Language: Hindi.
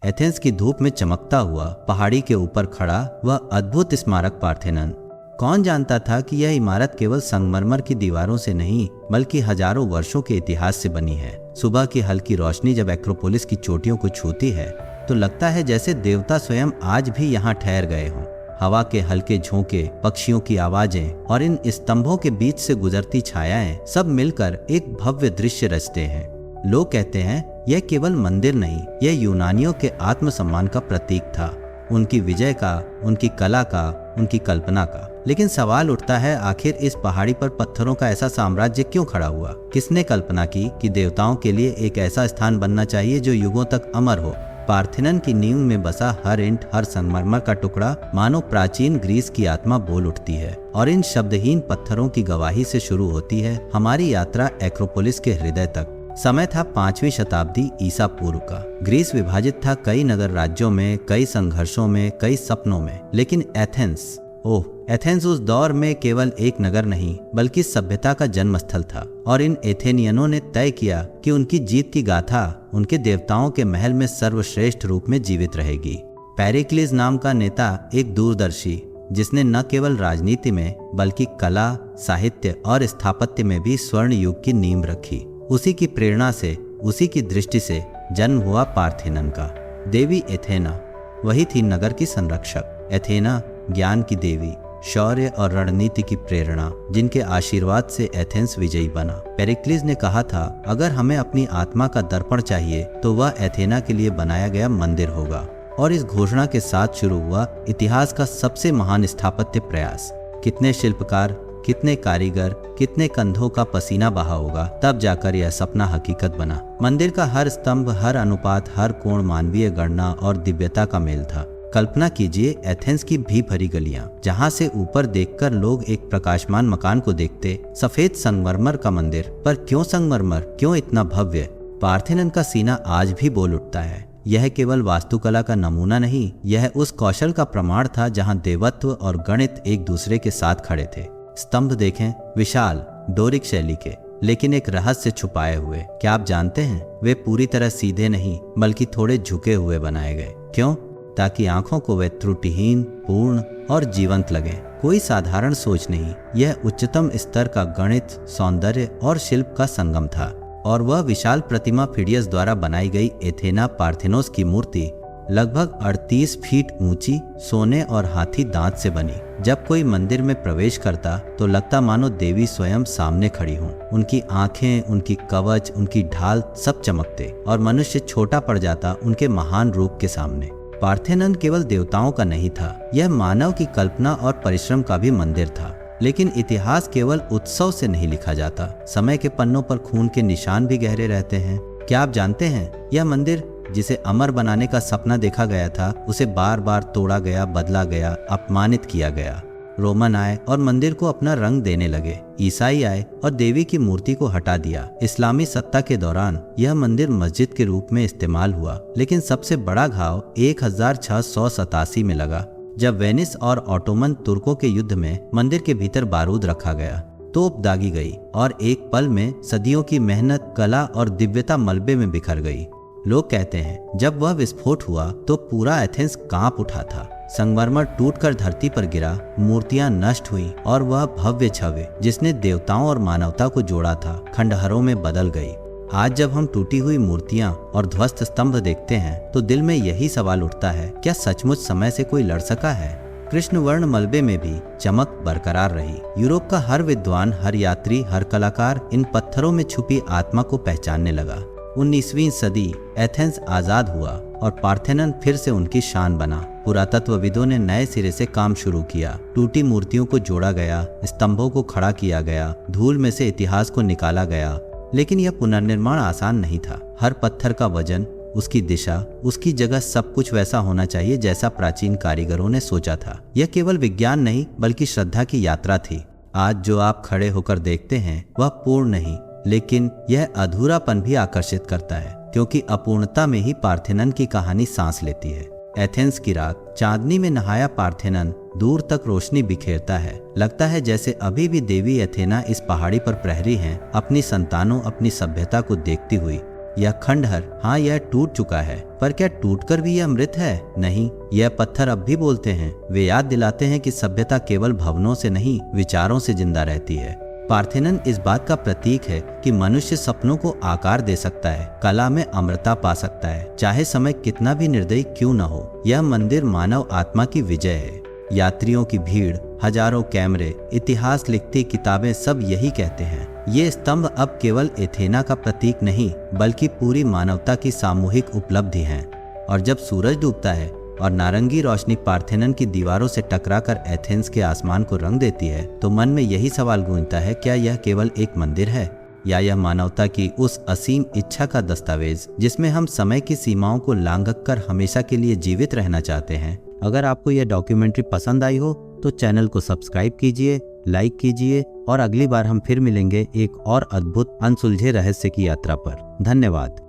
एथेंस की धूप में चमकता हुआ पहाड़ी के ऊपर खड़ा वह अद्भुत स्मारक पार्थेनन। कौन जानता था कि यह इमारत केवल संगमरमर की दीवारों से नहीं बल्कि हजारों वर्षों के इतिहास से बनी है। सुबह की हल्की रोशनी जब एक्रोपोलिस की चोटियों को छूती है तो लगता है जैसे देवता स्वयं आज भी यहाँ ठहर गए हों। हवा के हल्के झोंके, पक्षियों की आवाजें और इन स्तंभों के बीच से गुजरती छायाएं सब मिलकर एक भव्य दृश्य रचते हैं। लोग कहते हैं यह केवल मंदिर नहीं, यह यूनानियों के आत्मसम्मान का प्रतीक था, उनकी विजय का, उनकी कला का, उनकी कल्पना का। लेकिन सवाल उठता है, आखिर इस पहाड़ी पर पत्थरों का ऐसा साम्राज्य क्यों खड़ा हुआ? किसने कल्पना की कि देवताओं के लिए एक ऐसा स्थान बनना चाहिए जो युगों तक अमर हो? पार्थेनन की नींव में बसा हर ईंट, हर संगमरमर का टुकड़ा मानो प्राचीन ग्रीस की आत्मा बोल उठती है और इन शब्दहीन पत्थरों की गवाही से शुरू होती है हमारी यात्रा एक्रोपोलिस के हृदय तक। समय था 5वीं शताब्दी ईसा पूर्व का। ग्रीस विभाजित था कई नगर राज्यों में, कई संघर्षों में, कई सपनों में। लेकिन एथेंस उस दौर में केवल एक नगर नहीं बल्कि सभ्यता का जन्म स्थल था। और इन एथेनियनों ने तय किया कि उनकी जीत की गाथा उनके देवताओं के महल में सर्वश्रेष्ठ रूप में जीवित रहेगी। पेरिक्लिस नाम का नेता एक दूरदर्शी, जिसने न केवल राजनीति में बल्कि कला, साहित्य और स्थापत्य में भी स्वर्ण युग की नींव रखी। उसी की प्रेरणा से, उसी की दृष्टि से जन्म हुआ पार्थेनन का। देवी एथेना वही थी नगर की संरक्षक। एथेना ज्ञान की देवी, शौर्य और रणनीति की प्रेरणा, जिनके आशीर्वाद से एथेंस विजयी बना। पेरिक्लिस ने कहा था, अगर हमें अपनी आत्मा का दर्पण चाहिए तो वह एथेना के लिए बनाया गया मंदिर होगा। और इस घोषणा के साथ शुरू हुआ इतिहास का सबसे महान स्थापत्य प्रयास। कितने शिल्पकार, कितने कारीगर, कितने कंधों का पसीना बहा होगा, तब जाकर यह सपना हकीकत बना। मंदिर का हर स्तंभ, हर अनुपात, हर कोण मानवीय गणना और दिव्यता का मेल था। कल्पना कीजिए एथेंस की भी भरी गलियां, जहां से ऊपर देखकर लोग एक प्रकाशमान मकान को देखते। सफेद संगमरमर का मंदिर, पर क्यों संगमरमर, क्यों इतना भव्य? पार्थेनन का सीना आज भी बोल उठता है। यह केवल वास्तुकला का नमूना नहीं, यह उस कौशल का प्रमाण था जहां देवत्व और गणित एक दूसरे के साथ खड़े थे। स्तंभ देखें, विशाल डोरिक शैली के, लेकिन एक रहस्य छुपाए हुए। क्या आप जानते हैं, वे पूरी तरह सीधे नहीं बल्कि थोड़े झुके हुए बनाए गए। क्यों? ताकि आंखों को वे त्रुटिहीन, पूर्ण और जीवंत लगे। कोई साधारण सोच नहीं, यह उच्चतम स्तर का गणित, सौंदर्य और शिल्प का संगम था। और वह विशाल प्रतिमा फिडियस द्वारा बनाई गई एथेना पार्थेनोस की मूर्ति लगभग 38 फीट ऊंची, सोने और हाथी दांत से बनी। जब कोई मंदिर में प्रवेश करता तो लगता मानो देवी स्वयं सामने खड़ी हों। उनकी आंखें, उनकी कवच, उनकी ढाल सब चमकते और मनुष्य छोटा पड़ जाता उनके महान रूप के सामने। पार्थेनन केवल देवताओं का नहीं था, यह मानव की कल्पना और परिश्रम का भी मंदिर था। लेकिन इतिहास केवल उत्सव से नहीं लिखा जाता, समय के पन्नों पर खून के निशान भी गहरे रहते हैं। क्या आप जानते हैं, यह मंदिर जिसे अमर बनाने का सपना देखा गया था, उसे बार बार तोड़ा गया, बदला गया, अपमानित किया गया। रोमन आए और मंदिर को अपना रंग देने लगे। ईसाई आए और देवी की मूर्ति को हटा दिया। इस्लामी सत्ता के दौरान यह मंदिर मस्जिद के रूप में इस्तेमाल हुआ। लेकिन सबसे बड़ा घाव 1687 में लगा, जब वेनिस और ऑटोमन तुर्कों के युद्ध में मंदिर के भीतर बारूद रखा गया। तोप दागी गई और एक पल में सदियों की मेहनत, कला और दिव्यता मलबे में बिखर गई। लोग कहते हैं जब वह विस्फोट हुआ तो पूरा एथेंस कांप उठा था। संगमरमर टूटकर धरती पर गिरा, मूर्तियां नष्ट हुई और वह भव्य छवि जिसने देवताओं और मानवता को जोड़ा था, खंडहरों में बदल गई। आज जब हम टूटी हुई मूर्तियां और ध्वस्त स्तंभ देखते हैं तो दिल में यही सवाल उठता है, क्या सचमुच समय से कोई लड़ सका है? कृष्णवर्ण मलबे में भी चमक बरकरार रही। यूरोप का हर विद्वान, हर यात्री, हर कलाकार इन पत्थरों में छुपी आत्मा को पहचानने लगा। 19वीं सदी एथेंस आजाद हुआ और पार्थेनन फिर से उनकी शान बना। पुरातत्वविदों ने नए सिरे से काम शुरू किया। टूटी मूर्तियों को जोड़ा गया, स्तंभों को खड़ा किया गया, धूल में से इतिहास को निकाला गया। लेकिन यह पुनर्निर्माण आसान नहीं था। हर पत्थर का वजन, उसकी दिशा, उसकी जगह, सब कुछ वैसा होना चाहिए जैसा प्राचीन कारीगरों ने सोचा था। यह केवल विज्ञान नहीं बल्कि श्रद्धा की यात्रा थी। आज जो आप खड़े होकर देखते हैं वह पूर्ण नहीं, लेकिन यह अधूरापन भी आकर्षित करता है, क्योंकि अपूर्णता में ही पार्थेनन की कहानी सांस लेती है। एथेंस की रात, चांदनी में नहाया पार्थेनन दूर तक रोशनी बिखेरता है। लगता है जैसे अभी भी देवी एथेना इस पहाड़ी पर प्रहरी हैं, अपनी संतानों, अपनी सभ्यता को देखती हुई। यह खंडहर, हाँ यह टूट चुका है, पर क्या टूटकर भी यह मृत है? नहीं, यह पत्थर अब भी बोलते हैं। वे याद दिलाते हैं कि सभ्यता केवल भवनों से नहीं, विचारों से जिंदा रहती है। पार्थेनन इस बात का प्रतीक है कि मनुष्य सपनों को आकार दे सकता है, कला में अमरता पा सकता है, चाहे समय कितना भी निर्दयी क्यों न हो। यह मंदिर मानव आत्मा की विजय है। यात्रियों की भीड़, हजारों कैमरे, इतिहास लिखती किताबें सब यही कहते हैं। ये स्तंभ अब केवल एथेना का प्रतीक नहीं, बल्कि पूरी मानवता की सामूहिक उपलब्धि है। और जब सूरज डूबता है और नारंगी रोशनी पार्थेनन की दीवारों से टकराकर एथेंस के आसमान को रंग देती है, तो मन में यही सवाल गूंजता है, क्या यह केवल एक मंदिर है, या यह मानवता की उस असीम इच्छा का दस्तावेज जिसमें हम समय की सीमाओं को लांघक कर हमेशा के लिए जीवित रहना चाहते हैं। अगर आपको यह डॉक्यूमेंट्री पसंद आई हो तो चैनल को सब्सक्राइब कीजिए, लाइक कीजिए और अगली बार हम फिर मिलेंगे एक और अद्भुत अनसुलझे रहस्य की यात्रा पर। धन्यवाद।